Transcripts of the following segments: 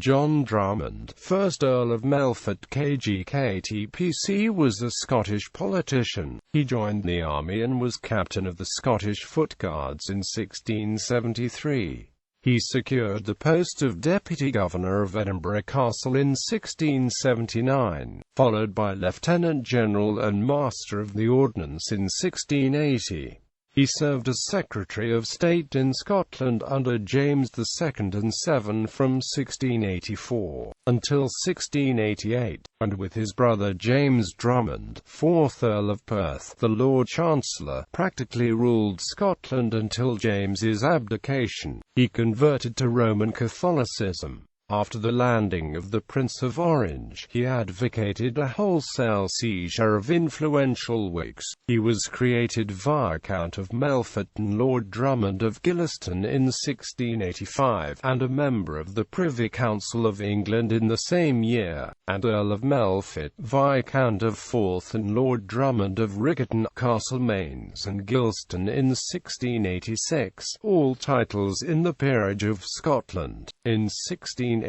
John Drummond, 1st Earl of Melfort KGKTPC, was a Scottish politician. He joined the army and was captain of the Scottish Footguards in 1673. He secured the post of Deputy Governor of Edinburgh Castle in 1679, followed by Lieutenant General and Master of the Ordnance in 1680. He served as Secretary of State in Scotland under James II and VII from 1684 until 1688, and with his brother James Drummond, 4th Earl of Perth, the Lord Chancellor, practically ruled Scotland until James's abdication. He converted to Roman Catholicism. After the landing of the Prince of Orange, he advocated a wholesale seizure of influential Whigs. He was created Viscount of Melfort and Lord Drummond of Gilliston in 1685, and a member of the Privy Council of England in the same year, and Earl of Melfort, Viscount of Forth and Lord Drummond of Riccarton, Castlemaines and Gilston in 1686, all titles in the Peerage of Scotland. In 1687,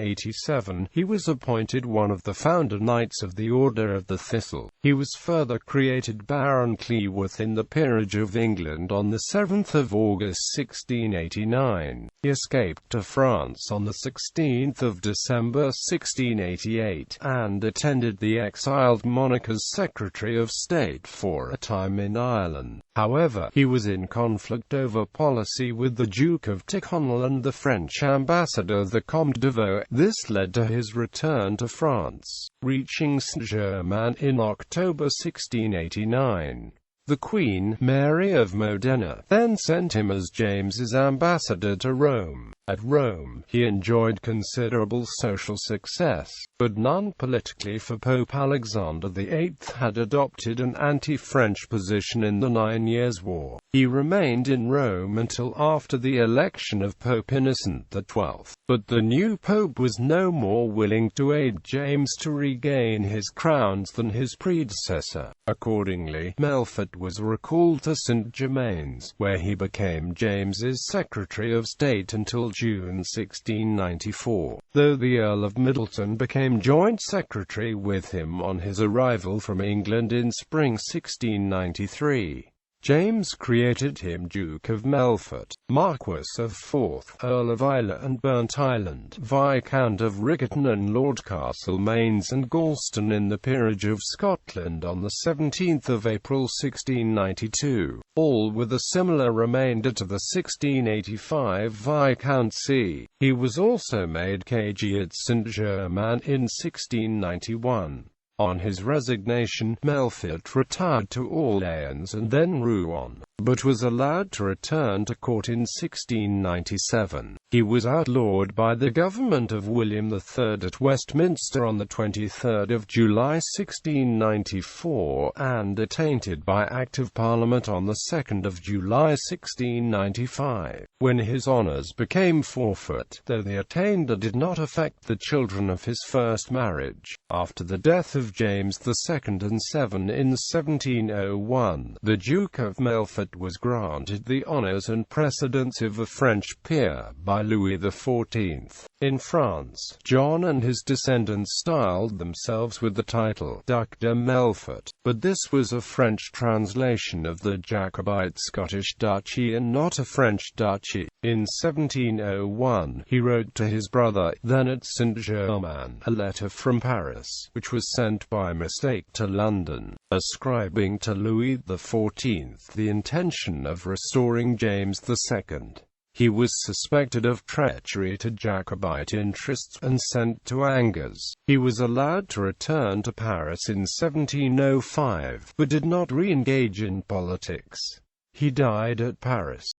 he was appointed one of the founder Knights of the Order of the Thistle. He was further created Baron Cleworth in the Peerage of England on 7 August 1689. He escaped to France on 16 December 1688, and attended the exiled monarch as Secretary of State for a time in Ireland. However, he was in conflict over policy with the Duke of Tyrconnell and the French ambassador the Comte de Vaux. This led to his return to France, reaching Saint-Germain in October 1689. The Queen, Mary of Modena, then sent him as James's ambassador to Rome. At Rome, he enjoyed considerable social success, but none politically, for Pope Alexander VIII had adopted an anti-French position in the 9 Years' War. He remained in Rome until after the election of Pope Innocent XII, but the new pope was no more willing to aid James to regain his crowns than his predecessor. Accordingly, Melfort was recalled to St. Germain's, where he became James's Secretary of State until June 1694, though the Earl of Middleton became Joint Secretary with him on his arrival from England in spring 1693. James created him Duke of Melfort, Marquess of Forth, Earl of Islay and Burnt Island, Viscount of Riccarton and Lord Castlemaines and Galston in the Peerage of Scotland on 17 April 1692, all with a similar remainder to the 1685 Viscountcy. He was also made KG at Saint-Germain in 1691. On his resignation, Melfort retired to Orleans and then Rouen, but was allowed to return to court in 1697. He was outlawed by the government of William III at Westminster on 23 July 1694, and attainted by Act of Parliament on 2 July 1695, when his honours became forfeit, though the attainder did not affect the children of his first marriage. After the death of James II and VII in 1701, the Duke of Melfort was granted the honours and precedence of a French peer by Louis XIV. In France, John and his descendants styled themselves with the title Duc de Melfort, but this was a French translation of the Jacobite Scottish duchy and not a French duchy. In 1701, he wrote to his brother, then at Saint-Germain, a letter from Paris, which was sent by mistake to London, ascribing to Louis XIV the intention of restoring James II. He was suspected of treachery to Jacobite interests, and sent to Angers. He was allowed to return to Paris in 1705, but did not re-engage in politics. He died at Paris.